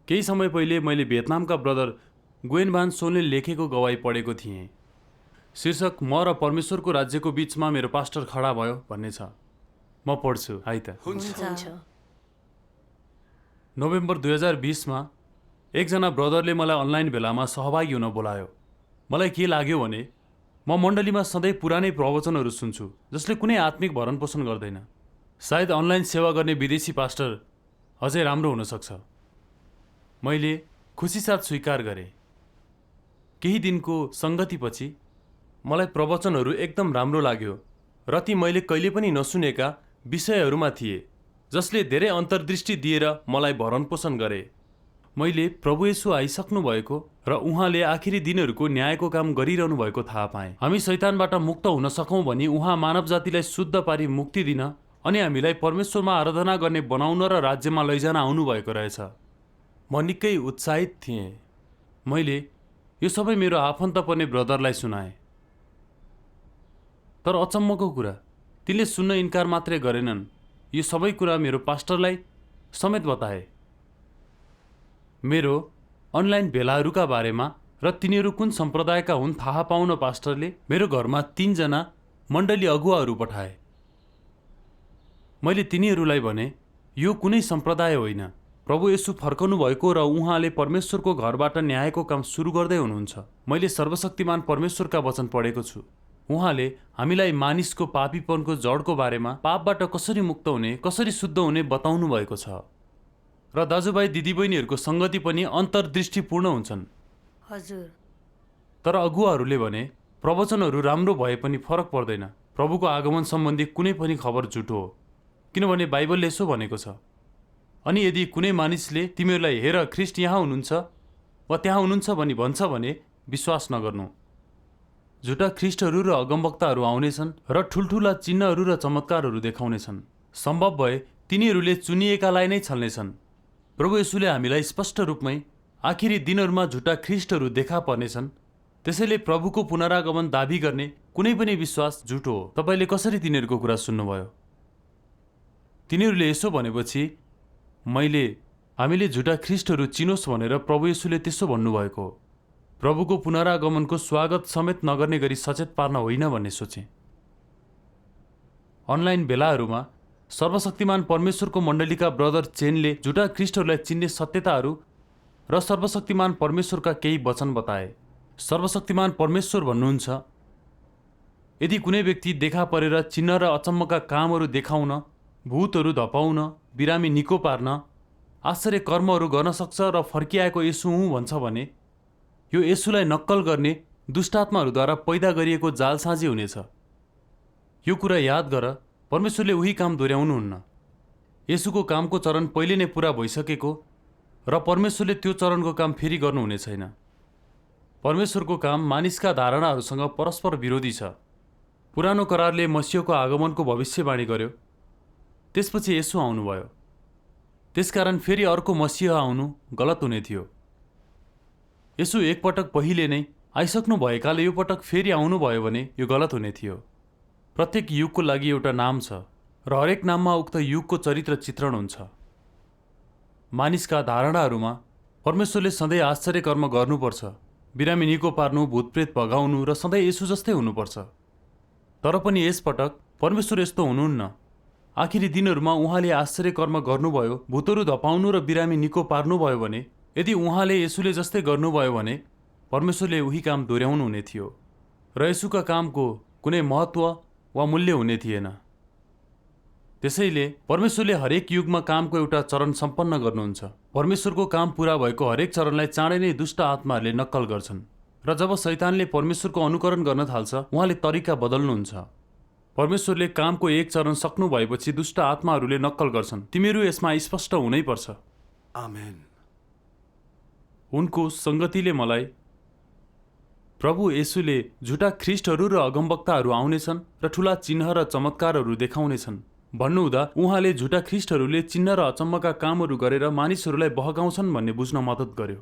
केही समय पहिले मैले भियतनामका ब्रदर गुएन भान सोनले लेखेको गवाही पढेको थिएँ। शीर्षक म र परमेश्वरको राज्यको बीचमा मेरो पास्टर खडा भयो भन्ने छ। म पढ्छु है त। हुन्छ। नोभेम्बर 2020मा एकजना ब्रदरले मलाई अनलाइन भेलामा सहभागी हुन बोलायो। मलाई के लाग्यो भने म मण्डलीमा सधैँ पुरानै प्रवचनहरू सुन्छु जसले कुनै आत्मिक भरण पोषण गर्दैन। सायद अनलाइन सेवा गर्ने विदेशी पास्टर अझै राम्रो हुन सक्छ। मैले खुसीसाथ स्वीकार गरेँ। केही दिनको सङ्गतिपछि मलाई प्रवचनहरू एकदम राम्रो लाग्यो र ती मैले कहिले पनि नसुनेका विषयहरूमा थिए जसले धेरै अन्तर्दृष्टि दिएर मलाई भरण पोषण गरे। मैले प्रभु येशू आइसक्नु भएको र उहाँले आखिरी दिनहरूको न्यायको काम गरिरहनु भएको थाहा पाएँ। हामी शैतानबाट मुक्त हुन सकौँ भनी उहाँ मानव जातिलाई शुद्ध पारी मुक्ति दिन अनि हामीलाई परमेश्वरमा आराधना गर्ने बनाउन र राज्यमा लैजान आउनुभएको रहेछ। म निकै उत्साहित थिएँ। मैले यो सबै मेरो आफन्त पर्ने ब्रदरलाई सुनाएँ। तर अचम्मको कुरा, तिनले सुन्न इन्कार मात्रै गरेनन्, यो सबै कुरा मेरो पास्टरलाई समेत बताए। मेरो अनलाइन भेलाहरूका बारेमा र तिनीहरू कुन सम्प्रदायका हुन् थाहा पाउन पास्टरले मेरो घरमा 3 जना मण्डली अगुवाहरू पठाए। मैले तिनीहरूलाई भने यो कुनै सम्प्रदाय होइन, प्रभु येशू फर्कनु भएको र उहाँले परमेश्वरको घरबाट न्यायको काम सुरु गर्दै हुनुहुन्छ। मैले सर्वशक्तिमान परमेश्वरका वचन पढेको छु। उहाँले हामीलाई मानिसको पापीपनको जडको बारेमा, पापबाट कसरी मुक्त हुने, कसरी शुद्ध हुने बताउनु भएको छ। र दाजुभाइ दिदीबहिनीहरूको सङ्गति पनि अन्तर्दृष्टिपूर्ण हुन्छन्। हजुर। तर अगुवाहरूले भने प्रवचनहरू राम्रो भए पनि फरक पर्दैन। प्रभुको आगमन सम्बन्धी कुनै पनि खबर झुटो हो, किनभने बाइबलले यसो भनेको छ। अनि यदि कुनै मानिसले तिमीहरूलाई हेर ख्रिस्ट यहाँ हुनुहुन्छ वा त्यहाँ हुनुहुन्छ भनी भन्छ भने विश्वास नगर्नु। झुटा ख्रिस्टहरू र अगमवक्ताहरू आउनेछन् र ठुल्ठुला चिन्हहरू र चमत्कारहरू देखाउनेछन्। सम्भव भए तिनीहरूले चुनिएकालाई नै छल्नेछन्। प्रभु येशूले हामीलाई स्पष्ट रूपमै आखिरी दिनहरूमा झुटा ख्रिस्टहरू देखा पर्नेछन्। त्यसैले प्रभुको पुनरागमन दाबी गर्ने कुनै पनि विश्वास झुटो हो। तपाईँले कसरी तिनीहरूको कुरा सुन्नुभयो? तिनीहरूले यसो भनेपछि हामीले झुटा ख्रिस्टहरू चिनोस् भनेर प्रभु येशूले त्यसो भन्नुभएको हो। प्रभुको पुनरागमनको स्वागत समेत नगर्ने गरी सचेत पार्न होइन भन्ने सोचे। अनलाइन भेलाहरूमा सर्वशक्तिमान परमेश्वरको मण्डलीका ब्रदर चेनले झुटा ख्रिस्टहरूलाई चिन्ने सत्यताहरू र सर्वशक्तिमान परमेश्वरका केही वचन बताए। सर्वशक्तिमान परमेश्वर भन्नुहुन्छ, यदि कुनै व्यक्ति देखा परेर चिन्ह र अचम्मका कामहरू देखाउन, भूतहरू धपाउन, बिरामी निको पार्न, आश्चर्य कर्महरू गर्न सक्छ र फर्किआएको येशू हुँ भन्छ भने यो येशूलाई नक्कल गर्ने दुष्टात्माहरूद्वारा पैदा गरिएको जालसाजी हुनेछ। यो कुरा याद गर, परमेश्वरले उही काम दोहोऱ्याउनुहुन्न। येशूको कामको चरण पहिले नै पुरा भइसकेको र परमेश्वरले त्यो चरणको काम फेरि गर्नुहुने छैन। परमेश्वरको काम मानिसका धारणाहरूसँग परस्पर विरोधी छ। पुरानो करारले मसीहको आगमनको भविष्यवाणी गर्यो, त्यसपछि येशू आउनुभयो। त्यसकारण फेरि अर्को मसीह आउनु गलत हुने थियो। येशू एकपटक पहिले नै आइसक्नु भएकाले यो पटक फेरि आउनुभयो भने यो गलत हुने थियो। प्रत्येक युगको लागि एउटा नाम छ र हरेक नाममा उक्त युगको चरित्र चित्रण हुन्छ। मानिसका धारणाहरूमा परमेश्वरले सधैँ आश्चर्य कर्म गर्नुपर्छ, बिरामी निको पार्नु, भूतप्रेत भगाउनु र सधैँ येशू जस्तै हुनुपर्छ। तर पनि यसपटक परमेश्वर यस्तो हुनुहुन्न। आखिरी दिनहरूमा उहाँले आश्चर्य कर्म गर्नुभयो, भूतहरू धपाउनु र बिरामी निको पार्नुभयो भने, यदि उहाँले येशूले जस्तै गर्नुभयो भने परमेश्वरले उही काम दोहोऱ्याउनु हुने थियो र येशूका कामको कुनै महत्त्व वा मूल्य हुने थिएन। त्यसैले परमेश्वरले हरेक युगमा कामको एउटा चरण सम्पन्न गर्नुहुन्छ। परमेश्वरको काम पूरा भएको हरेक चरणलाई चाँडै नै दुष्ट आत्माहरूले नक्कल गर्छन् र जब शैतानले परमेश्वरको अनुकरण गर्न थाल्छ, उहाँले तरिका बदल्नुहुन्छ। परमेश्वरले कामको एक चरण सक्नु भएपछि दुष्ट आत्माहरूले नक्कल गर्छन्। तिमीहरू यसमा स्पष्ट हुनै पर्छ। आमेन। उनको सङ्गतिले मलाई प्रभु येशूले झुटा ख्रिस्टहरू र अगमवक्ताहरू आउनेछन् र ठुला चिन्ह र चमत्कारहरू देखाउनेछन् भन्नुहुँदा उहाँले झुटा ख्रिस्टहरूले चिन्ह र अचम्मका कामहरू गरेर मानिसहरूलाई बहकाउँछन् भन्ने बुझ्न मद्दत गर्यो।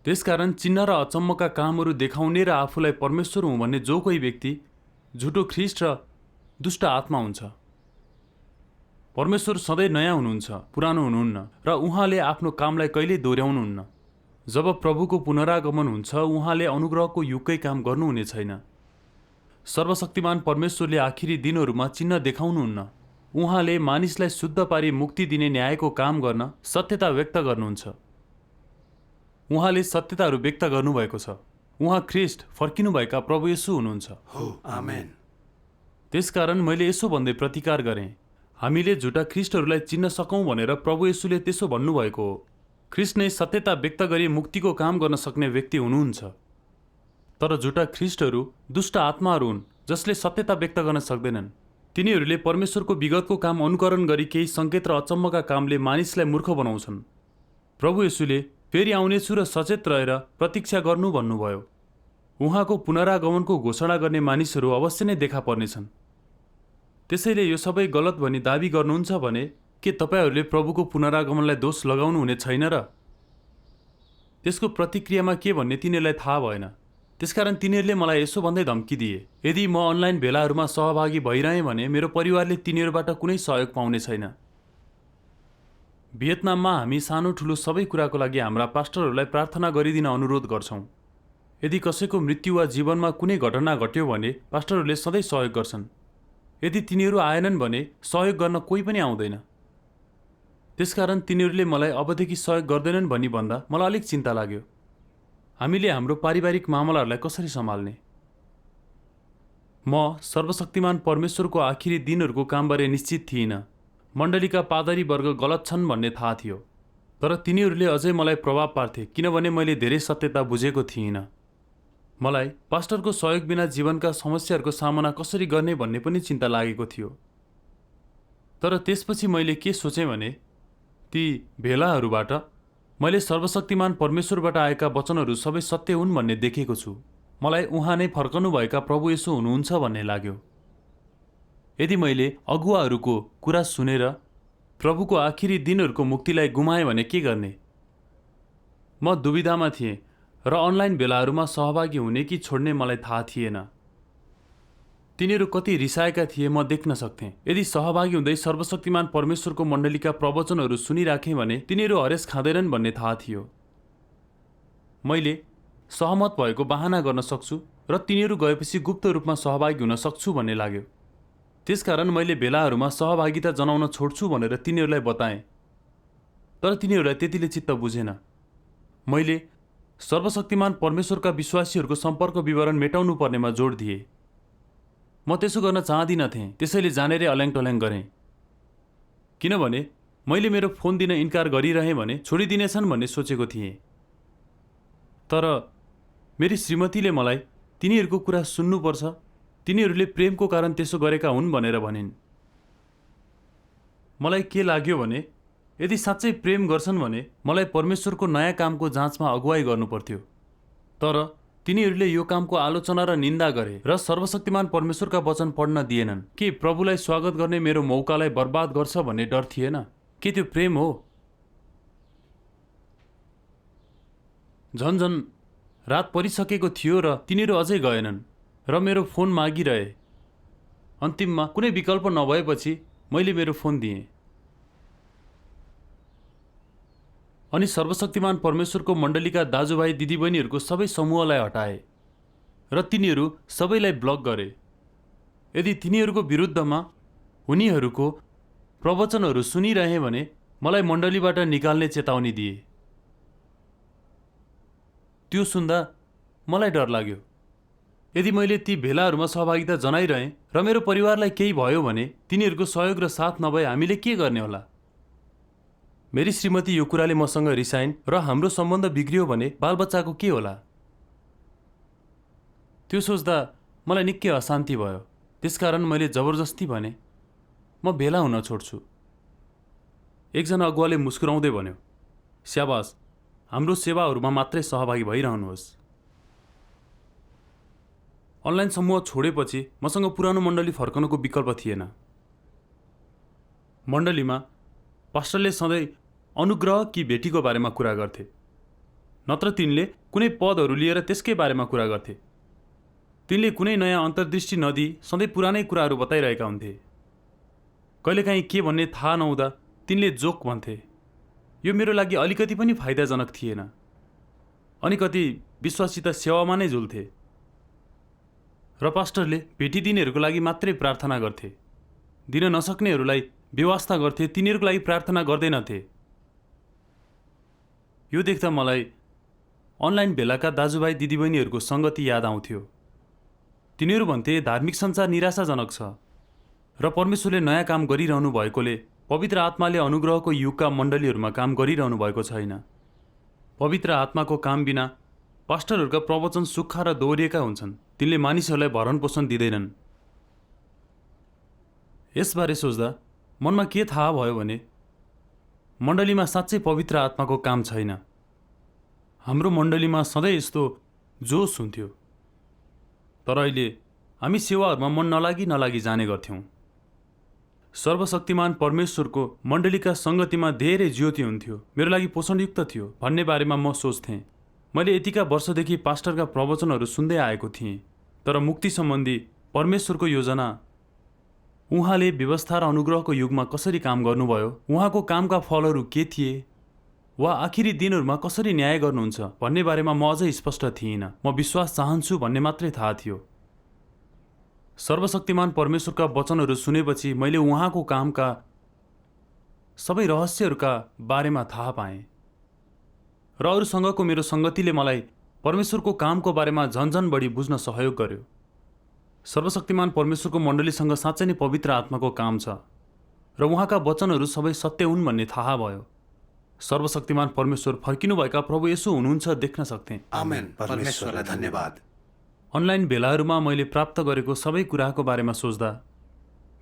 त्यसकारण चिन्ह र अचम्मका कामहरू देखाउने र आफूलाई परमेश्वर हुँ भन्ने जो कोही व्यक्ति झुटो ख्रिस्ट र दुष्ट आत्मा हुन्छ। परमेश्वर सधैँ नयाँ हुनुहुन्छ, पुरानो हुनुहुन्न र उहाँले आफ्नो कामलाई कहिल्यै दोहोऱ्याउनुहुन्न। जब प्रभुको पुनरागमन हुन्छ उहाँले अनुग्रहको युगकै काम गर्नुहुने छैन। सर्वशक्तिमान परमेश्वरले आखिरी दिनहरूमा चिन्ह देखाउनुहुन्न। उहाँले मानिसलाई शुद्ध पारी मुक्ति दिने न्यायको काम गर्न सत्यता व्यक्त गर्नुहुन्छ। उहाँले सत्यताहरू व्यक्त गर्नुभएको छ। उहाँ ख्रिस्ट फर्किनुभएका प्रभु येशू हुनुहुन्छ। आमेन। त्यसकारण मैले यसो भन्दै प्रतिकार गरेँ, हामीले झुटा ख्रिस्टहरूलाई चिन्न सकौँ भनेर प्रभु येशूले त्यसो भन्नुभएको हो। ख्रिस्ट नै सत्यता व्यक्त गरी मुक्तिको काम गर्न सक्ने व्यक्ति हुनुहुन्छ। तर झुटा ख्रिस्टहरू दुष्ट आत्माहरू हुन् जसले सत्यता व्यक्त गर्न सक्दैनन्। तिनीहरूले परमेश्वरको विगतको काम अनुकरण गरी केही सङ्केत र अचम्मका कामले मानिसलाई मूर्ख बनाउँछन्। प्रभु येशूले फेरि आउनेछु र सचेत रहेर प्रतीक्षा गर्नु भन्नुभयो। उहाँको पुनरागमनको घोषणा गर्ने मानिसहरू अवश्य नै देखा पर्नेछन्। त्यसैले यो सबै गलत भनी दाबी गर्नुहुन्छ भने के तपाईँहरूले प्रभुको पुनरागमनलाई दोष लगाउनु हुने छैन र? त्यसको प्रतिक्रियामा के भन्ने तिनीहरूलाई थाहा भएन। त्यसकारण तिनीहरूले मलाई यसो भन्दै धम्की दिए, यदि म अनलाइन भेलाहरूमा सहभागी भइरहेँ भने मेरो परिवारले तिनीहरूबाट कुनै सहयोग पाउने छैन। भियतनाममा हामी सानो ठुलो सबै कुराको लागि हाम्रा पास्टरहरूलाई प्रार्थना गरिदिन अनुरोध गर्छौँ। यदि कसैको मृत्यु वा जीवनमा कुनै घटना घट्यो भने पास्टरहरूले सधैँ सहयोग गर्छन्। यदि तिनीहरू आएनन् भने सहयोग गर्न कोही पनि आउँदैन। त्यसकारण तिनीहरूले मलाई अबदेखि सहयोग गर्दैनन् भनी भन्दा मलाई अलिक चिन्ता लाग्यो। हामीले हाम्रो पारिवारिक मामलाहरूलाई कसरी सम्हाल्ने? म सर्वशक्तिमान परमेश्वरको आखिरी दिनहरूको कामबारे निश्चित थिइनँ। मण्डलीका पादरी वर्ग गलत छन् भन्ने थाहा थियो, तर तिनीहरूले अझै मलाई प्रभाव पार्थे किनभने मैले धेरै सत्यता बुझेको थिइनँ। मलाई पास्टरको सहयोग बिना जीवनका समस्याहरूको सामना कसरी गर्ने भन्ने पनि चिन्ता लागेको थियो। तर त्यसपछि मैले के सोचेँ भने ती भेलाहरूबाट मैले सर्वशक्तिमान परमेश्वरबाट आएका वचनहरू सबै सत्य हुन् भन्ने देखेको छु। मलाई उहाँ नै फर्कनुभएका प्रभु येशू हुनुहुन्छ भन्ने लाग्यो। यदि मैले अगुवाहरूको कुरा सुनेर प्रभुको आखिरी दिनहरूको मुक्तिलाई गुमाएँ भने के गर्ने? म दुविधामा थिएँ र अनलाइन भेलाहरूमा सहभागी हुने कि छोड्ने मलाई थाहा थिएन। तिनीहरू कति रिसाएका थिए म देख्न सक्थेँ। यदि सहभागी हुँदै सर्वशक्तिमान परमेश्वरको मण्डलीका प्रवचनहरू सुनिराखेँ भने तिनीहरू हरेस खाँदैनन् भन्ने थाहा थियो। मैले सहमत भएको बहाना गर्न सक्छु र तिनीहरू गएपछि गुप्त रूपमा सहभागी हुन सक्छु भन्ने लाग्यो। त्यसकारण मैले भेलाहरूमा सहभागिता जनाउन छोड्छु भनेर तिनीहरूलाई बताएँ। तर तिनीहरूलाई त्यतिले चित्त बुझेन। मैले सर्वशक्तिमान परमेश्वरका विश्वासीहरूको सम्पर्क विवरण मेटाउनु पर्नेमा जोड दिएँ। म त्यसो गर्न चाहदिनथेँ, त्यसैले जानेरै अल्याङटल्याङ गरेँ। किनभने मैले मेरो फोन दिन इन्कार गरिरहेँ भने छोडिदिनेछन् भन्ने सोचेको थिएँ। तर मेरी श्रीमतीले मलाई तिनीहरूको कुरा सुन्नुपर्छ, तिनीहरूले प्रेमको कारण त्यसो गरेका हुन् भनेर भनिन्। मलाई के लाग्यो भने यदि साँच्चै प्रेम गर्छन् भने मलाई परमेश्वरको नयाँ कामको जाँचमा अगुवाई गर्नुपर्थ्यो। तर तिनीहरूले यो कामको आलोचना र निन्दा गरे र सर्वशक्तिमान परमेश्वरका वचन पढ्न दिएनन्। के प्रभुलाई स्वागत गर्ने मेरो मौकालाई बर्बाद गर्छ भन्ने डर थिएन? के त्यो प्रेम हो? झन्झन रात परिसकेको थियो र तिनीहरू अझै गएनन् र मेरो फोन मागिरहे। अन्तिममा कुनै विकल्प नभएपछि मैले मेरो फोन दिएँ। अनि सर्वशक्तिमान परमेश्वरको मण्डलीका दाजुभाइ दिदीबहिनीहरूको सबै समूहलाई हटाए र तिनीहरू सबैलाई ब्लक गरे। यदि तिनीहरूको विरुद्धमा उनीहरूको प्रवचनहरू सुनिरहे भने मलाई मण्डलीबाट निकाल्ने चेतावनी दिए। त्यो सुन्दा मलाई डर लाग्यो। यदि मैले ती भेलाहरूमा सहभागिता जनाइरहेँ र मेरो परिवारलाई केही भयो भने तिनीहरूको सहयोग र साथ नभए हामीले के गर्ने होला? मेरी श्रीमती यो कुराले मसँग रिसाइन् र हाम्रो सम्बन्ध बिग्रियो भने बालबच्चाको के होला? त्यो सोच्दा मलाई निकै अशान्ति भयो। त्यसकारण मैले जबरजस्ती भने म भेला हुन छोड्छु। एकजना अगुवाले मुस्कुराउँदै भन्यो, स्याबास, हाम्रो सेवाहरूमा मात्रै सहभागी भइरहनुहोस्। अनलाइन समूह छोडेपछि मसँग पुरानो मण्डली फर्कनको विकल्प थिएन। मण्डलीमा पास्टरले सधैँ अनुग्रह कि भेटीको बारेमा कुरा गर्थे, नत्र तिनले कुनै पदहरू लिएर त्यसकै बारेमा कुरा गर्थे। तिनले कुनै नयाँ अन्तर्दृष्टि नदिई सधैँ पुरानै कुराहरू बताइरहेका हुन्थे। कहिलेकाहीँ के भन्ने थाहा नहुँदा तिनले जोक भन्थे। यो मेरो लागि अलिकति पनि फाइदाजनक थिएन। अनि कति विश्वासित सेवामा नै झुल्थे र पास्टरले भेटिदिनेहरूको लागि मात्रै प्रार्थना गर्थे। दिन नसक्नेहरूलाई व्यवस्था गर्थे, तिनीहरूको लागि प्रार्थना गर्दैनथे। यो देख्दा मलाई अनलाइन भेलाका दाजुभाइ दिदीबहिनीहरूको सङ्गति याद आउँथ्यो। तिनीहरू भन्थे धार्मिक सञ्चार निराशाजनक छ र परमेश्वरले नयाँ काम गरिरहनु भएकोले पवित्र आत्माले अनुग्रहको युगका मण्डलीहरूमा काम गरिरहनु भएको छैन। पवित्र आत्माको काम बिना पास्टरहरूका प्रवचन सुक्खा र दोहोरिएका हुन्छन्। तिनले मानिसहरूलाई भरण पोषण दिँदैनन्। यसबारे सोच्दा मनमा के थाहा भयो भने मण्डलीमा साँच्चै पवित्र आत्माको काम छैन। हाम्रो मण्डलीमा सधैँ यस्तो जोस हुन्थ्यो, तर अहिले हामी सेवाहरूमा मन नलागी जाने गर्थ्यौँ। सर्वशक्तिमान परमेश्वरको मण्डलीका सङ्गतिमा धेरै ज्योति हुन्थ्यो, मेरो लागि पोषणयुक्त थियो भन्ने बारेमा म सोच्थेँ। मैले यतिका वर्षदेखि पास्टरका प्रवचनहरू सुन्दै आएको थिएँ, तर मुक्ति सम्बन्धी परमेश्वरको योजना, उहाँले व्यवस्था र अनुग्रहको युगमा कसरी काम गर्नुभयो, उहाँको कामका फलहरू के थिए, वा आखिरी दिनहरूमा कसरी न्याय गर्नुहुन्छ भन्ने बारेमा म अझै स्पष्ट थिइनँ। म विश्वास चाहन्छु भन्ने मात्रै थाहा थियो। सर्वशक्तिमान परमेश्वरका वचनहरू सुनेपछि मैले उहाँको कामका सबै रहस्यहरूका बारेमा थाहा पाएँ र अरूसँगको मेरो सङ्गतिले मलाई परमेश्वरको कामको बारेमा झन्झन बढी बुझ्न सहयोग गर्यो। सर्वशक्तिमान परमेश्वरको मण्डलीसँग साँच्चै नै पवित्र आत्माको काम छ र उहाँका वचनहरू सबै सत्य हुन् भन्ने थाहा भयो। सर्वशक्तिमान परमेश्वर फर्किनुभएका प्रभु येशू हुनुहुन्छ देख्न सक्थेँ। आमेन। परमेश्वरलाई धन्यवाद। अनलाइन भेलाहरूमा मैले प्राप्त गरेको सबै कुराको बारेमा सोच्दा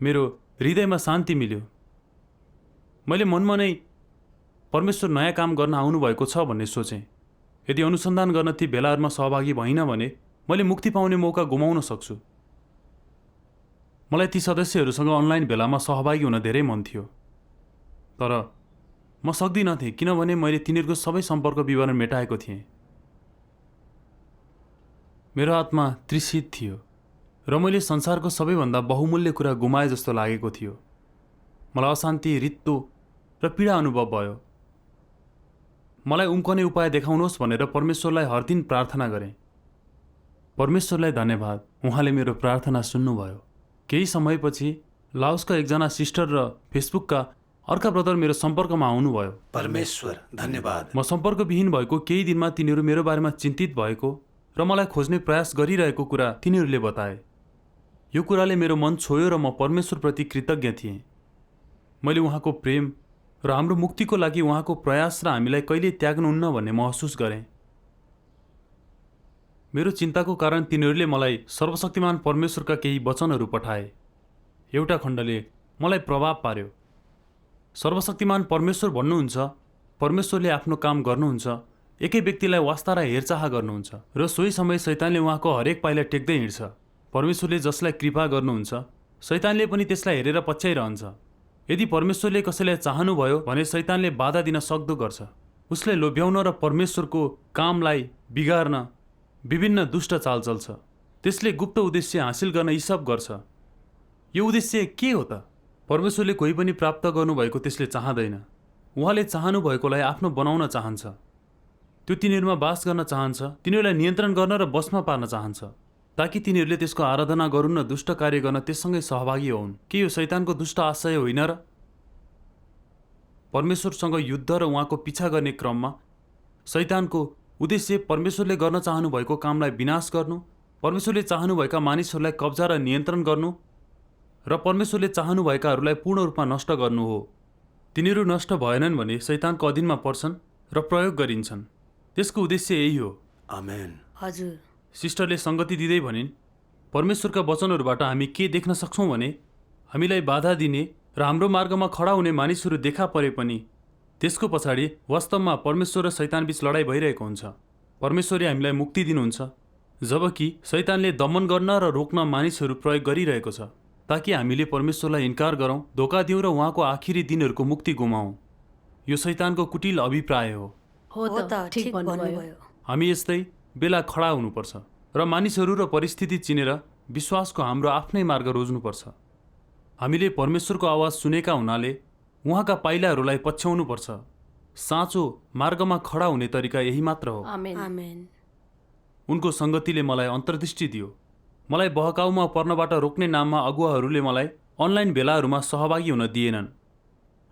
मेरो हृदयमा शान्ति मिल्यो। मैले मनमा नै परमेश्वर नयाँ काम गर्न आउनुभएको छ भन्ने सोचेँ। यदि अनुसन्धान गर्न ती भेलाहरूमा सहभागी भइनँ भने मैले मुक्ति पाउने मौका गुमाउन सक्छु। मलाई ती सदस्यहरूसँग अनलाइन भेलामा सहभागी हुन धेरै मन थियो, तर म सक्दिनथेँ किनभने मैले तिनीहरूको सबै सम्पर्क विवरण मेटाएको थिएँ। मेरो आत्मा तृषित थियो र मैले संसारको सबैभन्दा बहुमूल्य कुरा गुमाए जस्तो लागेको थियो। मलाई अशान्ति, रित्तो र पीडा अनुभव भयो। मलाई उम्कने उपाय देखाउनुहोस् भनेर परमेश्वरलाई हर दिन प्रार्थना गरेँ। परमेश्वरलाई धन्यवाद, उहाँले मेरो प्रार्थना सुन्नुभयो। केही समयपछि लाओसका एकजना सिस्टर र फेसबुकका अर्का ब्रदर मेरो सम्पर्कमा आउनुभयो। परमेश्वर धन्यवाद। म सम्पर्कविहीन भएको केही दिनमा तिनीहरू मेरो बारेमा चिन्तित भएको र मलाई खोज्ने प्रयास गरिरहेको कुरा तिनीहरूले बताए। यो कुराले मेरो मन छोयो र म परमेश्वरप्रति कृतज्ञ थिएँ। मैले उहाँको प्रेम र हाम्रो मुक्तिको लागि उहाँको प्रयास र हामीलाई कहिले त्याग्नुहुन्न भन्ने महसुस गरेँ। मेरो चिन्ताको कारण तिनीहरूले मलाई सर्वशक्तिमान परमेश्वरका केही वचनहरू पठाए। एउटा खण्डले मलाई प्रभाव पार्यो। सर्वशक्तिमान परमेश्वर भन्नुहुन्छ, परमेश्वरले आफ्नो काम गर्नुहुन्छ, एकै व्यक्तिलाई वास्ता र हेरचाह गर्नुहुन्छ र सोही समय शैतानले उहाँको हरेक पाइला टेक्दै हिँड्छ। परमेश्वरले जसलाई कृपा गर्नुहुन्छ, शैतानले पनि त्यसलाई हेरेर पछ्याइरहन्छ। यदि परमेश्वरले कसैलाई चाहनुभयो भने शैतानले बाधा दिन सक्दो गर्छ। उसले लोभ्याउन र परमेश्वरको कामलाई बिगार्न विभिन्न दुष्ट चाल चल्छ। त्यसले गुप्त उद्देश्य हासिल गर्न यी सब गर्छ। यो उद्देश्य के हो त? परमेश्वरले कोही पनि प्राप्त गर्नुभएको त्यसले चाहँदैन। उहाँले चाहनुभएकोलाई आफ्नो बनाउन चाहन्छ। त्यो तिनीहरूमा बास गर्न चाहन्छ, तिनीहरूलाई नियन्त्रण गर्न र बसमा पार्न चाहन्छ, ताकि तिनीहरूले त्यसको आराधना गरून् र दुष्ट कार्य गर्न त्यससँगै सहभागी होउन्। के यो शैतानको दुष्ट आशय होइन र? परमेश्वरसँग युद्ध र उहाँको पिछा गर्ने क्रममा शैतानको उद्देश्य परमेश्वरले गर्न चाहनुभएको कामलाई विनाश गर्नु, परमेश्वरले चाहनुभएका मानिसहरूलाई कब्जा र नियन्त्रण गर्नु र परमेश्वरले चाहनुभएकाहरूलाई पूर्ण रूपमा नष्ट गर्नु हो। तिनीहरू नष्ट भएनन् भने शैतानको अधीनमा पर्छन् र प्रयोग गरिन्छन्। त्यसको उद्देश्य यही हो। आमेन। हजुर। सिस्टरले सङ्गति दिँदै भनिन्, परमेश्वरका वचनहरूबाट हामी के देख्न सक्छौँ भने हामीलाई बाधा दिने र हाम्रो मार्गमा खडा हुने मानिसहरू देखा परे पनि त्यसको पछाडि वास्तवमा परमेश्वर र शैतानबीच लडाइँ भइरहेको हुन्छ। परमेश्वरले हामीलाई मुक्ति दिनुहुन्छ, जबकि शैतानले दमन गर्न र रोक्न मानिसहरू प्रयोग गरिरहेको छ, ताकि हामीले परमेश्वरलाई इन्कार गरौँ, धोका दिउँ र उहाँको आखिरी दिनहरूको मुक्ति गुमाउँ। यो शैतानको कुटिल अभिप्राय हो। हो त, ठिक भन्नुभयो। हामी यस्तै बेला खडा हुनुपर्छ र मानिसहरू र परिस्थिति चिनेर विश्वासको हाम्रो आफ्नै मार्ग रोज्नुपर्छ। हामीले परमेश्वरको आवाज सुनेका हुनाले उहाँका पाइलाहरूलाई पछ्याउनुपर्छ। साँचो मार्गमा खडा हुने तरिका यही मात्र हो। आमेन। आमेन। उनको सङ्गतिले मलाई अन्तर्दृष्टि दियो। मलाई बहकाउमा पर्नबाट रोक्ने नाममा अगुवाहरूले मलाई अनलाइन भेलाहरूमा सहभागी हुन दिएनन्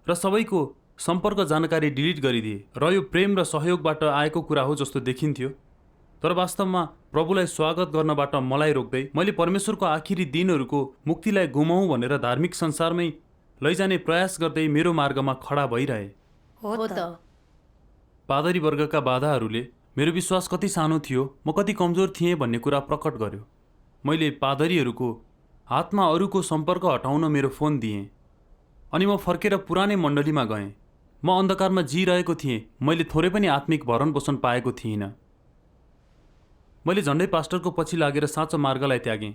र सबैको सम्पर्क जानकारी डिलिट गरिदिए र यो प्रेम र सहयोगबाट आएको कुरा हो जस्तो देखिन्थ्यो। तर वास्तवमा प्रभुलाई स्वागत गर्नबाट मलाई रोक्दै मैले परमेश्वरको आखिरी दिनहरूको मुक्तिलाई गुमाउँ भनेर धार्मिक संसारमै लैजाने प्रयास गर्दै मेरो मार्गमा खडा भइरहे। हो त। पादरी वर्गका बाधाहरूले मेरो विश्वास कति सानो थियो, म कति कमजोर थिएँ भन्ने कुरा प्रकट गर्यो। मैले पादरीहरूको हातमा अरूको सम्पर्क हटाउन मेरो फोन दिएँ अनि म फर्केर पुरानै मण्डलीमा गएँ। म अन्धकारमा जिरहेको थिएँ। मैले थोरै पनि आत्मिक भरण पोषण पाएको थिइनँ। मैले झन्डै पास्टरको पछि लागेर साँचो मार्गलाई त्यागेँ।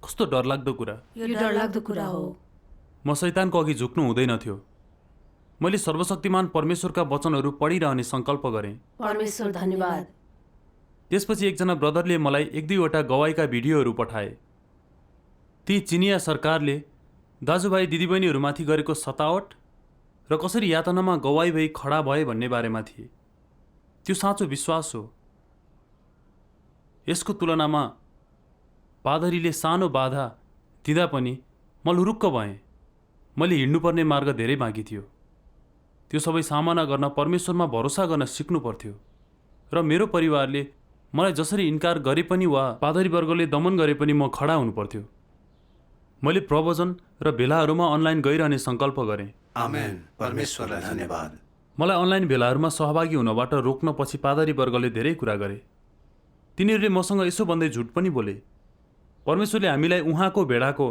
कस्तो डरलाग्दो कुरा। यो डरलाग्दो कुरा हो। म शैतानको अघि झुक्नु हुँदैन थियो। मैले सर्वशक्तिमान परमेश्वरका वचनहरू पढिरहने सङ्कल्प गरेँ। परमेश्वर धन्यवाद। त्यसपछि एकजना ब्रदरले मलाई 1-2वटा गवाईका भिडियोहरू पठाए। ती चिनिया सरकारले दाजुभाइ दिदीबहिनीहरूमाथि गरेको सतावट र कसरी यातनामा गवाई भई खडा भए भन्ने बारेमा थिए। त्यो साँचो विश्वास हो। यसको तुलनामा पादरीले सानो बाधा दिँदा पनि म लुरुक्क भएँ। मैले हिँड्नुपर्ने मार्ग धेरै बाँकी थियो। त्यो सबै सामना गर्न परमेश्वरमा भरोसा गर्न सिक्नु पर्थ्यो र मेरो परिवारले मलाई जसरी इन्कार गरे पनि वा पादरीवर्गले दमन गरे पनि म खडा हुनु पर्थ्यो। मैले प्रवचन र भेलाहरूमा अनलाइन गइरहने सङ्कल्प गरेँ। आमेन। परमेश्वरलाई धन्यवाद। मलाई अनलाइन भेलाहरूमा सहभागी हुनबाट रोक्न पछि पादरीवर्गले धेरै कुरा गरे। तिनीहरूले मसँग यसो भन्दै झुट पनि बोले। परमेश्वरले हामीलाई उहाँको भेडाको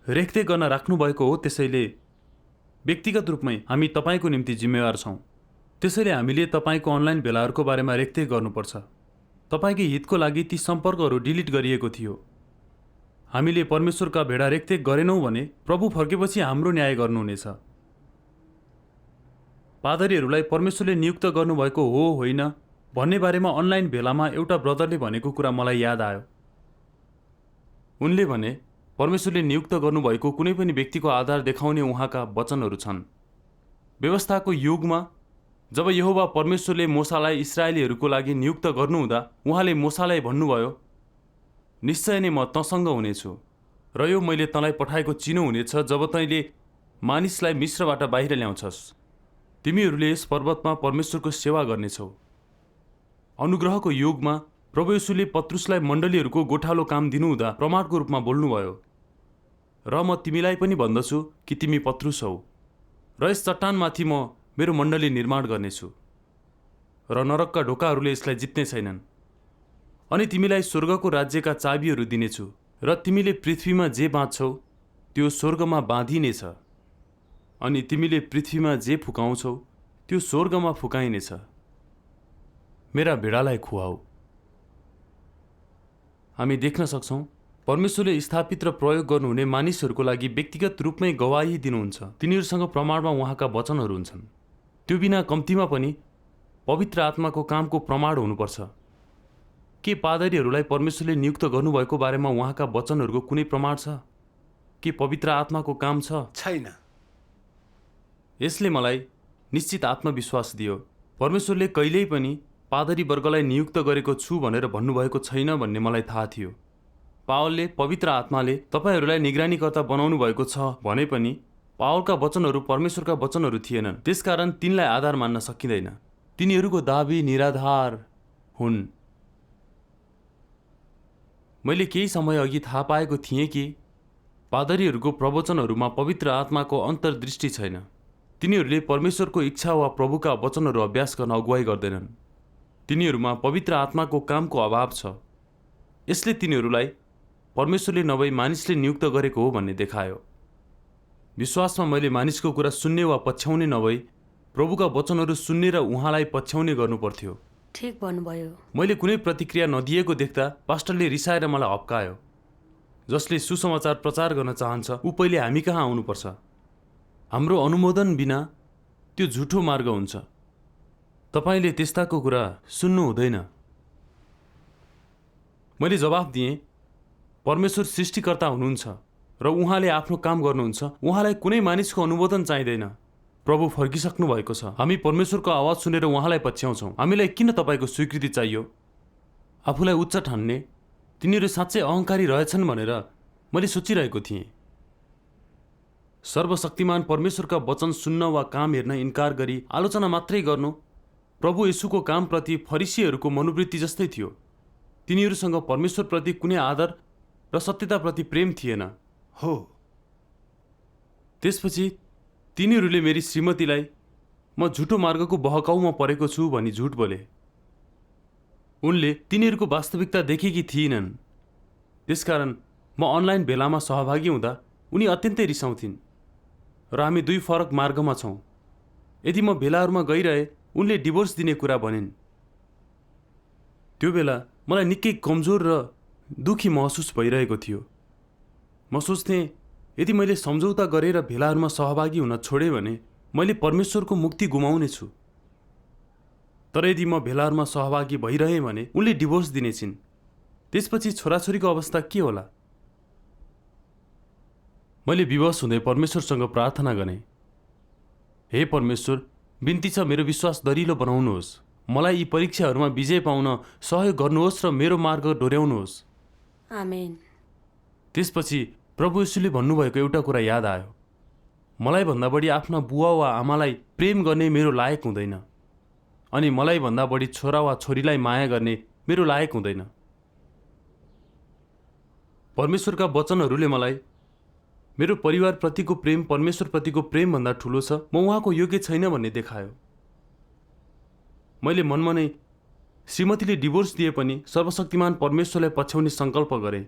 रेखदेख गर्न राख्नुभएको हो, त्यसैले व्यक्तिगत रूपमै हामी तपाईँको निम्ति जिम्मेवार छौँ। त्यसैले हामीले तपाईँको अनलाइन भेलाहरूको बारेमा रेखदेख गर्नुपर्छ। तपाईँकै हितको लागि ती सम्पर्कहरू डिलिट गरिएको थियो। हामीले परमेश्वरका भेडा रेखदेख गरेनौँ भने प्रभु फर्केपछि हाम्रो न्याय गर्नुहुनेछ। पादरीहरूलाई परमेश्वरले नियुक्त गर्नुभएको हो होइन भन्ने बारेमा अनलाइन भेलामा एउटा ब्रदरले भनेको कुरा मलाई याद आयो। उनले भने परमेश्वरले नियुक्त गर्नुभएको कुनै पनि व्यक्तिको आधार देखाउने उहाँका वचनहरू छन्। व्यवस्थाको युगमा जब यहोवा परमेश्वरले मोसालाई इस्राएलीहरूको लागि नियुक्त गर्नुहुँदा उहाँले मोसालाई भन्नुभयो, निश्चय नै म तँसँग हुनेछु र यो मैले तँलाई पठाएको चिनो हुनेछ जब तैँले मानिसलाई मिश्रबाट बाहिर ल्याउँछस्। तिमीहरूले यस पर्वतमा परमेश्वरको सेवा गर्नेछौ। अनुग्रहको युगमा प्रभु येशूले पत्रुसलाई मण्डलीहरूको गोठालो काम दिनुहुँदा प्रमाणको रूपमा बोल्नुभयो, र म तिमीलाई पनि भन्दछु कि तिमी पत्रुस हौ र यस चट्टानमाथि म मेरो मण्डली निर्माण गर्नेछु र नरकका ढोकाहरूले यसलाई जित्ने छैनन्। अनि तिमीलाई स्वर्गको राज्यका चाबीहरू दिनेछु र तिमीले पृथ्वीमा जे बाँध्छौ त्यो स्वर्गमा बाँधिनेछ अनि तिमीले पृथ्वीमा जे फुकाउँछौ त्यो स्वर्गमा फुकाइनेछ। मेरा भेडालाई खुवाऊ। हामी देख्न सक्छौँ परमेश्वरले स्थापित र प्रयोग गर्नुहुने मानिसहरूको लागि व्यक्तिगत रूपमै गवाही दिनुहुन्छ। तिनीहरूसँग प्रमाणमा उहाँका वचनहरू हुन्छन्। त्यो बिना कम्तीमा पनि पवित्र आत्माको कामको प्रमाण हुनुपर्छ। के पादरीहरूलाई परमेश्वरले नियुक्त गर्नुभएको बारेमा उहाँका वचनहरूको कुनै प्रमाण छ? के पवित्र आत्माको काम छ? छैन। यसले मलाई निश्चित आत्मविश्वास दियो। परमेश्वरले कहिल्यै पनि पादरी वर्गलाई नियुक्त गरेको छु भनेर भन्नुभएको छैन भन्ने मलाई थाहा थियो। पावलले पवित्र आत्माले तपाईँहरूलाई निगरानीकर्ता बनाउनु भएको छ भने पनि पावलका वचनहरू परमेश्वरका वचनहरू थिएनन्। त्यसकारण तिनलाई आधार मान्न सकिँदैन। तिनीहरूको दाबी निराधार हुन्। मैले केही समय अघि थाहा पाएको थिएँ कि पादरीहरूको प्रवचनहरूमा पवित्र आत्माको अन्तर्दृष्टि छैन। तिनीहरूले परमेश्वरको इच्छा वा प्रभुका वचनहरू अभ्यास गर्न अगुवाई गर्दैनन्। तिनीहरूमा पवित्र आत्माको कामको अभाव छ। यसले तिनीहरूलाई परमेश्वरले नभई मानिसले नियुक्त गरेको हो भन्ने देखायो। विश्वासमा मैले मानिसको कुरा सुन्ने वा पछ्याउने नभई प्रभुका वचनहरू सुन्ने र उहाँलाई पछ्याउने गर्नुपर्थ्यो। ठिक भन्नुभयो। मैले कुनै प्रतिक्रिया नदिएको देख्दा पास्टरले रिसाएर मलाई हप्कायो। जसले सुसमाचार प्रचार गर्न चाहन्छ ऊ पहिले हामी कहाँ आउनुपर्छ। हाम्रो अनुमोदन बिना त्यो झुठो मार्ग हुन्छ। तपाईँले त्यस्ताको कुरा सुन्नु हुँदैन। मैले जवाफ दिएँ, परमेश्वर सृष्टिकर्ता हुनुहुन्छ र उहाँले आफ्नो काम गर्नुहुन्छ। उहाँलाई कुनै मानिसको अनुमोदन चाहिँदैन। प्रभु फर्किसक्नु भएको छ। हामी परमेश्वरको आवाज सुनेर उहाँलाई पछ्याउँछौँ। हामीलाई किन तपाईँको स्वीकृति चाहियो? आफूलाई उच्च ठान्ने तिनीहरू साँच्चै अहङ्कारी रहेछन् भनेर मैले सोचिरहेको थिएँ। सर्वशक्तिमान परमेश्वरका वचन सुन्न वा काम हेर्न इन्कार गरी आलोचना मात्रै गर्नु प्रभु येशूको कामप्रति फरिसीहरूको मनोवृत्ति जस्तै थियो। तिनीहरूसँग परमेश्वरप्रति कुनै आदर र सत्यताप्रति प्रेम थिएन। हो, त्यसपछि तिनीहरूले मेरी श्रीमतीलाई म झुटो मार्गको बहकाउमा परेको छु भनी झुट बोले। उनले तिनीहरूको वास्तविकता देखेकी थिइनन्। त्यसकारण म अनलाइन भेलामा सहभागी हुँदा उनी अत्यन्तै रिसाउँथिन् र हामी दुई फरक मार्गमा छौँ। यदि म भेलाहरूमा गइरहे उनले डिभोर्स दिने कुरा भनिन्। त्यो बेला मलाई निकै कमजोर र दुखी महसुस भइरहेको थियो। म सोच्थेँ यदि मैले सम्झौता गरेर भेलाहरूमा सहभागी हुन छोडेँ भने मैले परमेश्वरको मुक्ति गुमाउनेछु। तर यदि म भेलाहरूमा सहभागी भइरहेँ भने उनले डिभोर्स दिनेछिन्। त्यसपछि छोराछोरीको अवस्था के होला? मैले विवश हुँदै परमेश्वरसँग प्रार्थना गरेँ, हे परमेश्वर, बिन्ती छ मेरो विश्वास दरिलो बनाउनुहोस्। मलाई यी परीक्षाहरूमा विजय पाउन सहयोग गर्नुहोस् र मेरो मार्ग डोर्याउनुहोस्। आमेन। त्यसपछि प्रभु येशूले भन्नुभएको एउटा कुरा याद आयो, मलाई भन्दा बढी आफ्ना बुवा वा आमालाई प्रेम गर्ने मेरो लायक हुँदैन, अनि मलाई भन्दा बढी छोरा वा छोरीलाई माया गर्ने मेरो लायक हुँदैन। परमेश्वरका वचनहरूले मलाई मेरो परिवारप्रतिको प्रेम परमेश्वरप्रतिको प्रेमभन्दा ठुलो छ, म उहाँको योग्य छैन भन्ने देखायो। मैले मनमा नै श्रीमतीले डिभोर्स दिए पनि सर्वशक्तिमान परमेश्वरलाई पछ्याउने सङ्कल्प गरेँ।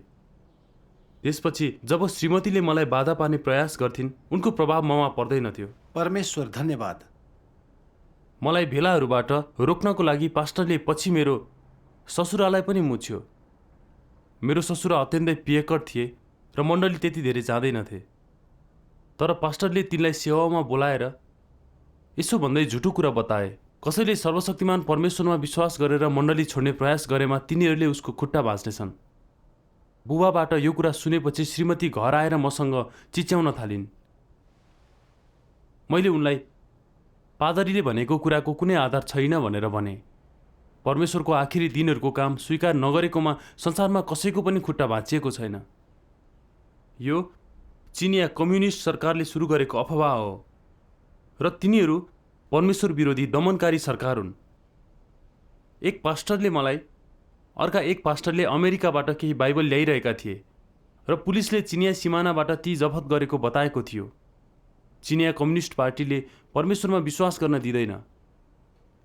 त्यसपछि जब श्रीमतीले मलाई बाधा पार्ने प्रयास गर्थिन् उनको प्रभाव ममा पर्दैनथ्यो। परमेश्वर धन्यवाद। मलाई भेलाहरूबाट रोक्नको लागि पास्टरले पछि मेरो ससुरालाई पनि मुछ्यो। मेरो ससुरा अत्यन्तै पियकर थिए र मण्डली त्यति धेरै जाँदैनथे। तर पास्टरले तिनलाई सेवामा बोलाएर यसो भन्दै झुटो कुरा बताए, कसैले सर्वशक्तिमान परमेश्वरमा विश्वास गरेर मण्डली छोड्ने प्रयास गरेमा तिनीहरूले उसको खुट्टा भाँच्नेछन्। बुबाबाट यो कुरा सुनेपछि श्रीमती घर आएर मसँग चिच्याउन थालिन्। मैले उनलाई पादरीले भनेको कुराको कुनै आधार छैन भनेर भने। परमेश्वरको आखिरी दिनहरूको काम स्वीकार नगरेकोमा संसारमा कसैको पनि खुट्टा भाँचिएको छैन। यो चिनिया कम्युनिस्ट सरकारले सुरु गरेको अफवाह हो र तिनीहरू परमेश्वर विरोधी दमनकारी सरकार हुन्। एक पास्टरले अमेरिकाबाट केही बाइबल ल्याइरहेका थिए र पुलिसले चिनिया सिमानाबाट ती जफत गरेको बताएको थियो। चिनिया कम्युनिस्ट पार्टीले परमेश्वरमा विश्वास गर्न दिँदैन।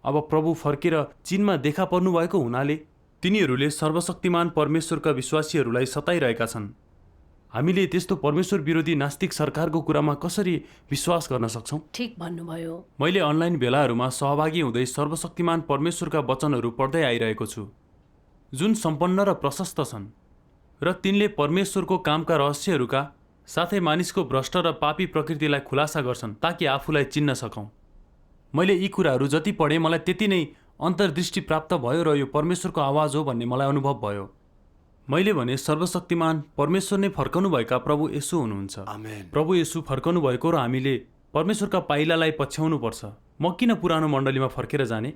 अब प्रभु फर्केर चीनमा देखा पर्नुभएको हुनाले तिनीहरूले सर्वशक्तिमान परमेश्वरका विश्वासीहरूलाई सताइरहेका छन्। हामीले त्यस्तो परमेश्वर विरोधी नास्तिक सरकारको कुरामा कसरी विश्वास गर्न सक्छौँ? ठिक भन्नुभयो। मैले अनलाइन भेलाहरूमा सहभागी हुँदै सर्वशक्तिमान परमेश्वरका वचनहरू पढ्दै आइरहेको छु, जुन सम्पन्न र प्रशस्त छन् र तिनले परमेश्वरको कामका रहस्यहरूका साथै मानिसको भ्रष्ट र पापी प्रकृतिलाई खुलासा गर्छन् ताकि आफूलाई चिन्न सकौँ। मैले यी कुराहरू जति पढेँ मलाई त्यति नै अन्तर्दृष्टि प्राप्त भयो र यो परमेश्वरको आवाज हो भन्ने मलाई अनुभव भयो। मैले भने सर्वशक्तिमान परमेश्वर नै फर्कनुभएका प्रभु येशू हुनुहुन्छ। आमेन। प्रभु येशू फर्कनु भएको र हामीले परमेश्वरका पाइलालाई पछ्याउनुपर्छ। म किन पुरानो मण्डलीमा फर्केर जाने?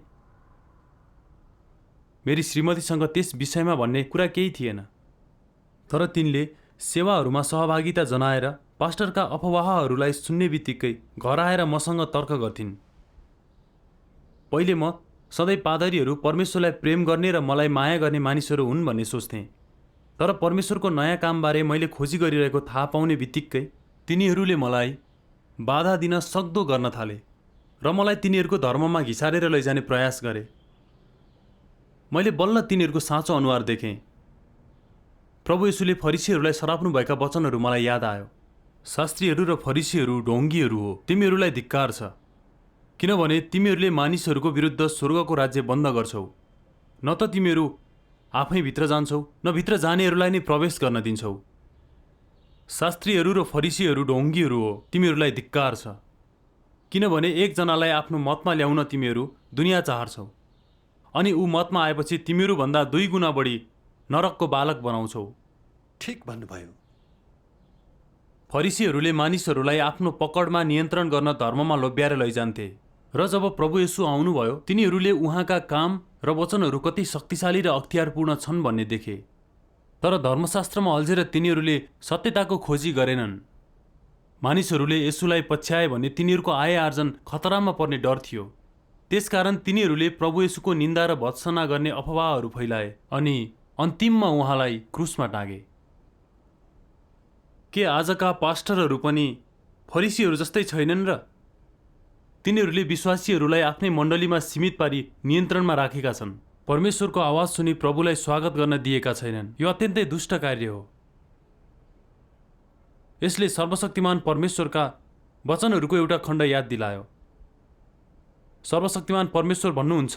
मेरी श्रीमतीसँग त्यस विषयमा भन्ने कुरा केही थिएन, तर तिनले सेवाहरूमा सहभागिता जनाएर पास्टरका अफवाहहरूलाई सुन्ने बित्तिकै घर आएर मसँग तर्क गर्थिन्। पहिले म सधैँ पादरीहरू परमेश्वरलाई प्रेम गर्ने र मलाई माया गर्ने मानिसहरू हुन् भन्ने सोच्थेँ, तर परमेश्वरको नयाँ कामबारे मैले खोजी गरिरहेको थाहा पाउने बित्तिकै तिनीहरूले मलाई बाधा दिन सक्दो गर्न थाले र मलाई तिनीहरूको धर्ममा घिसारेर लैजाने प्रयास गरे। मैले बल्ल तिनीहरूको साँचो अनुहार देखेँ। प्रभु येशूले फरिसीहरूलाई सराप्नुभएका वचनहरू मलाई याद आयो। शास्त्रीहरू र फरिसीहरू ढोङ्गीहरू हो, तिमीहरूलाई धिक्कार छ, किनभने तिमीहरूले मानिसहरूको विरुद्ध स्वर्गको राज्य बन्द गर्छौ। न त तिमीहरू आफै भित्र जान्छौ न भित्र जानेहरूलाई नै प्रवेश गर्न दिन्छौ। शास्त्रीहरू र फरिसीहरू ढोङ्गीहरू हो, तिमीहरूलाई धिक्कार छ, किनभने एकजनालाई आफ्नो मतमा ल्याउन तिमीहरू दुनियाँ चाहन्छौ अनि ऊ मतमा आएपछि तिमीहरूभन्दा 2 गुणा बढी नरकको बालक बनाउँछौ। ठिक भन्नुभयो। फरिसीहरूले मानिसहरूलाई आफ्नो पकडमा नियन्त्रण गर्न धर्ममा लोभ्याएर लैजान्थे र जब प्रभु येशू आउनुभयो तिनीहरूले उहाँका काम र वचनहरू कति शक्तिशाली र अख्तियारपूर्ण छन् भन्ने देखे। तर धर्मशास्त्रमा अल्झेर तिनीहरूले सत्यताको खोजी गरेनन्। मानिसहरूले येशूलाई पछ्याए भने तिनीहरूको आय आर्जन खतरामा पर्ने डर थियो। त्यसकारण तिनीहरूले प्रभु येशूको निन्दा र भत्सना गर्ने अफवाहहरू फैलाए अनि अन्तिममा उहाँलाई क्रुसमा टाँगे। के आजका पास्टरहरू पनि फरिसीहरू जस्तै छैनन् र? तिनीहरूले विश्वासीहरूलाई आफ्नै मण्डलीमा सीमित पारी नियन्त्रणमा राखेका छन्। परमेश्वरको आवाज सुनि प्रभुलाई स्वागत गर्न दिएका छैनन्। यो अत्यन्तै दुष्ट कार्य हो। यसले सर्वशक्तिमान परमेश्वरका वचनहरूको एउटा खण्ड याद दिलायो। सर्वशक्तिमान परमेश्वर भन्नुहुन्छ,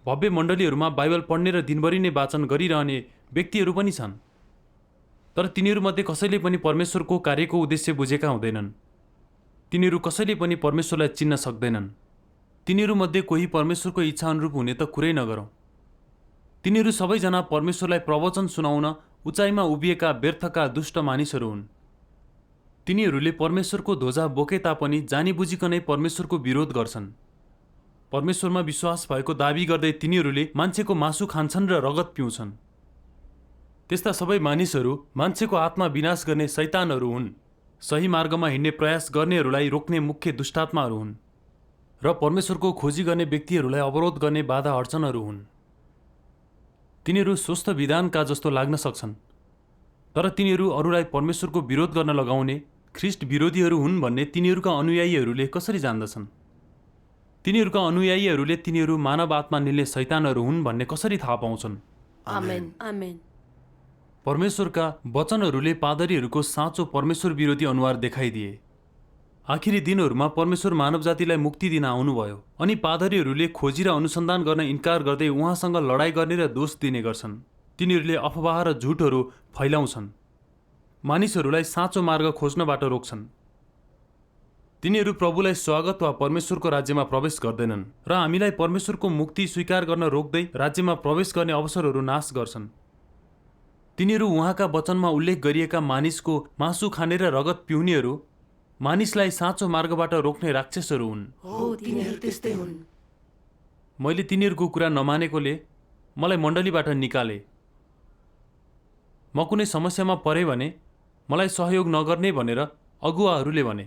भव्य मण्डलीहरूमा बाइबल पढ्ने र दिनभरि नै वाचन गरिरहने व्यक्तिहरू पनि छन्, तर तिनीहरूमध्ये कसैले पनि परमेश्वरको कार्यको उद्देश्य बुझेका हुँदैनन्। तिनीहरू कसैले पनि परमेश्वरलाई चिन्न सक्दैनन्। तिनीहरूमध्ये कोही परमेश्वरको इच्छा अनुरूप हुने त कुरै नगरौँ। तिनीहरू सबैजना परमेश्वरलाई प्रवचन सुनाउन उचाइमा उभिएका व्यर्थका दुष्ट मानिसहरू हुन्। तिनीहरूले परमेश्वरको ध्वजा बोके तापनि जानीबुझिकनै परमेश्वरको विरोध गर्छन्। परमेश्वरमा विश्वास भएको दाबी गर्दै तिनीहरूले मान्छेको मासु खान्छन् र रगत पिउँछन्। त्यस्ता सबै मानिसहरू मान्छेको आत्मा विनाश गर्ने शैतानहरू हुन्। सही मार्गमा हिँड्ने प्रयास गर्नेहरूलाई रोक्ने मुख्य दुष्टात्माहरू हुन् र परमेश्वरको खोजी गर्ने व्यक्तिहरूलाई अवरोध गर्ने बाधा अडचनहरू हुन्। तिनीहरू स्वस्थ विधानका जस्तो लाग्न सक्छन्, तर तिनीहरू अरूलाई परमेश्वरको विरोध गर्न लगाउने ख्रिस्ट विरोधीहरू हुन् भन्ने तिनीहरूका अनुयायीहरूले कसरी जान्दछन्? तिनीहरूका अनुयायीहरूले तिनीहरू मानव आत्मा निल्ने शैतानहरू हुन् भन्ने कसरी थाहा पाउँछन्? आमेन आमेन। परमेश्वरका वचनहरूले पादरीहरूको साँचो परमेश्वर विरोधी अनुहार देखाइदिए। आखिरी दिनहरूमा परमेश्वर मानव जातिलाई मुक्ति दिन आउनुभयो अनि पादरीहरूले खोजी र अनुसन्धान गर्न इन्कार गर्दै उहाँसँग लडाई गर्ने र दोष दिने गर्छन्। तिनीहरूले अफवाह र झुटहरू फैलाउँछन्, मानिसहरूलाई साँचो मार्ग खोज्नबाट रोक्छन्। तिनीहरू प्रभुलाई स्वागत वा परमेश्वरको राज्यमा प्रवेश गर्दैनन् र हामीलाई परमेश्वरको मुक्ति स्वीकार गर्न रोक्दै राज्यमा प्रवेश गर्ने अवसरहरू नाश गर्छन्। तिनीहरू उहाँका वचनमा उल्लेख गरिएका मानिसको मासु खाने र रगत पिउनेहरू, मानिसलाई साँचो मार्गबाट रोक्ने राक्षसहरू हुन्। हो, तिनीहरू त्यस्तै हुन्। मैले तिनीहरूको कुरा नमानेकोले मलाई मण्डलीबाट निकाले। म कुनै समस्यामा परे भने मलाई सहयोग नगर्ने भनेर अगुवाहरूले भने।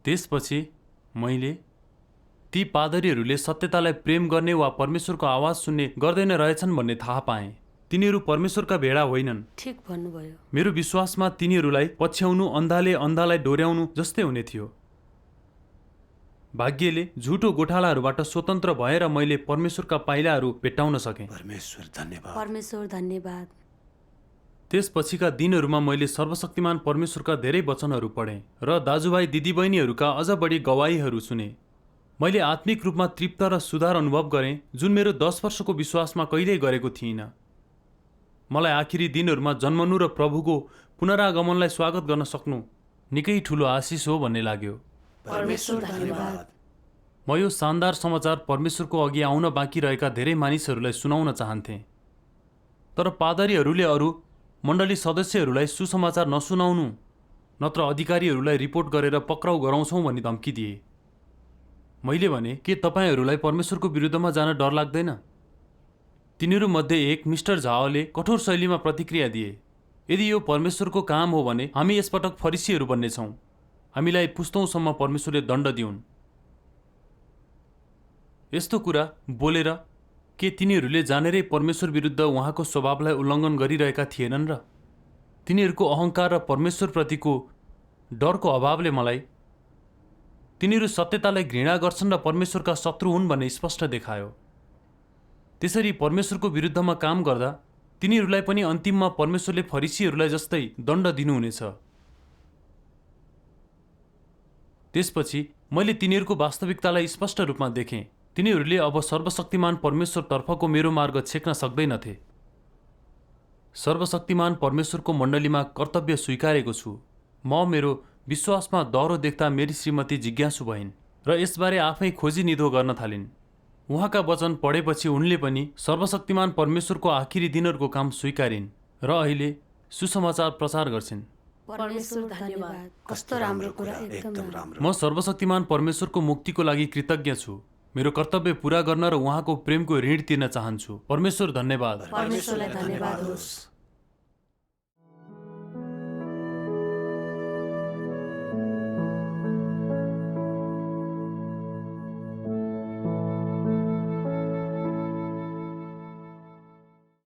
त्यसपछि मैले ती पादरीहरूले सत्यतालाई प्रेम गर्ने वा परमेश्वरको आवाज सुन्ने गर्दैन रहेछन् भन्ने थाहा पाएँ। तिनीहरू परमेश्वरका भेडा होइनन्। ठिक भन्नुभयो। मेरो विश्वासमा तिनीहरूलाई पछ्याउनु अन्धाले अन्धालाई डोर्याउनु जस्तै हुने थियो। भाग्यले झुटो गोठालाहरूबाट स्वतन्त्र भएर मैले परमेश्वरका पाइलाहरू भेट्टाउन सकेँ। परमेश्वर धन्यवाद। परमेश्वर धन्यवाद। त्यसपछिका दिनहरूमा मैले सर्वशक्तिमान परमेश्वरका धेरै वचनहरू पढेँ र दाजुभाइ दिदीबहिनीहरूका अझ बढी गवाहीहरू सुने। मैले आत्मिक रूपमा तृप्त र सुधार अनुभव गरेँ जुन मेरो 10 वर्षको विश्वासमा कहिल्यै गरेको थिइनँ। मलाई आखिरी दिनहरूमा जन्मनु र प्रभुको पुनरागमनलाई स्वागत गर्न सक्नु निकै ठुलो आशिष हो भन्ने लाग्यो। परमेश्वर धन्यवाद। म यो शानदार समाचार परमेश्वरको अघि आउन बाँकी रहेका धेरै मानिसहरूलाई सुनाउन चाहन्थे, तर पादरीहरूले अरू मण्डली सदस्यहरूलाई सुसमाचार नसुनाउनु नत्र अधिकारीहरूलाई रिपोर्ट गरेर पक्राउ गराउँछौँ भनी धम्की दिए। मैले भने, के तपाईँहरूलाई परमेश्वरको विरुद्धमा जान डर लाग्दैन? तिनीहरूमध्ये एक मिस्टर झाओले कठोर शैलीमा प्रतिक्रिया दिए, यदि यो परमेश्वरको काम हो भने हामी यसपटक फरिसीहरू बन्नेछौँ। हामीलाई पुस्तौँसम्म परमेश्वरले दण्ड दिउन्। यस्तो कुरा बोलेर के तिनीहरूले जानेरै परमेश्वर विरुद्ध उहाँको स्वभावलाई उल्लङ्घन गरिरहेका थिएनन् र? तिनीहरूको अहङ्कार र परमेश्वरप्रतिको डरको अभावले मलाई तिनीहरू सत्यतालाई घृणा गर्छन् र परमेश्वरका शत्रु हुन् भन्ने स्पष्ट देखायो। त्यसरी परमेश्वरको विरुद्धमा काम गर्दा तिनीहरूलाई पनि अन्तिममा परमेश्वरले फरिसीहरूलाई जस्तै दण्ड दिनुहुनेछ। त्यसपछि मैले तिनीहरूको वास्तविकतालाई स्पष्ट रूपमा देखेँ। तिनीहरूले अब सर्वशक्तिमान परमेश्वरतर्फको मेरो मार्ग छेक्न सक्दैनथे। सर्वशक्तिमान परमेश्वरको मण्डलीमा कर्तव्य स्वीकारेको छु। म मेरो विश्वासमा दह्रो देख्दा मेरी श्रीमती जिज्ञासु भइन् र यसबारे आफै खोजी निधो गर्न थालिन्। उहाँका वचन पढेपछि उनले पनि सर्वशक्तिमान परमेश्वरको आखिरी दिनहरूको काम स्वीकारिन् र अहिले सुसमाचार प्रचार गर्छिन्। परमेश्वर धन्यवाद। कस्तो राम्रो कुरा, एकदम राम्रो। म सर्वशक्तिमान परमेश्वरको मुक्तिको लागि कृतज्ञ छु। मेरो कर्तव्य पूरा गर्न र उहाँको प्रेमको ऋण तिर्न चाहन्छु। परमेश्वर धन्यवाद। परमेश्वरलाई धन्यवाद होस्।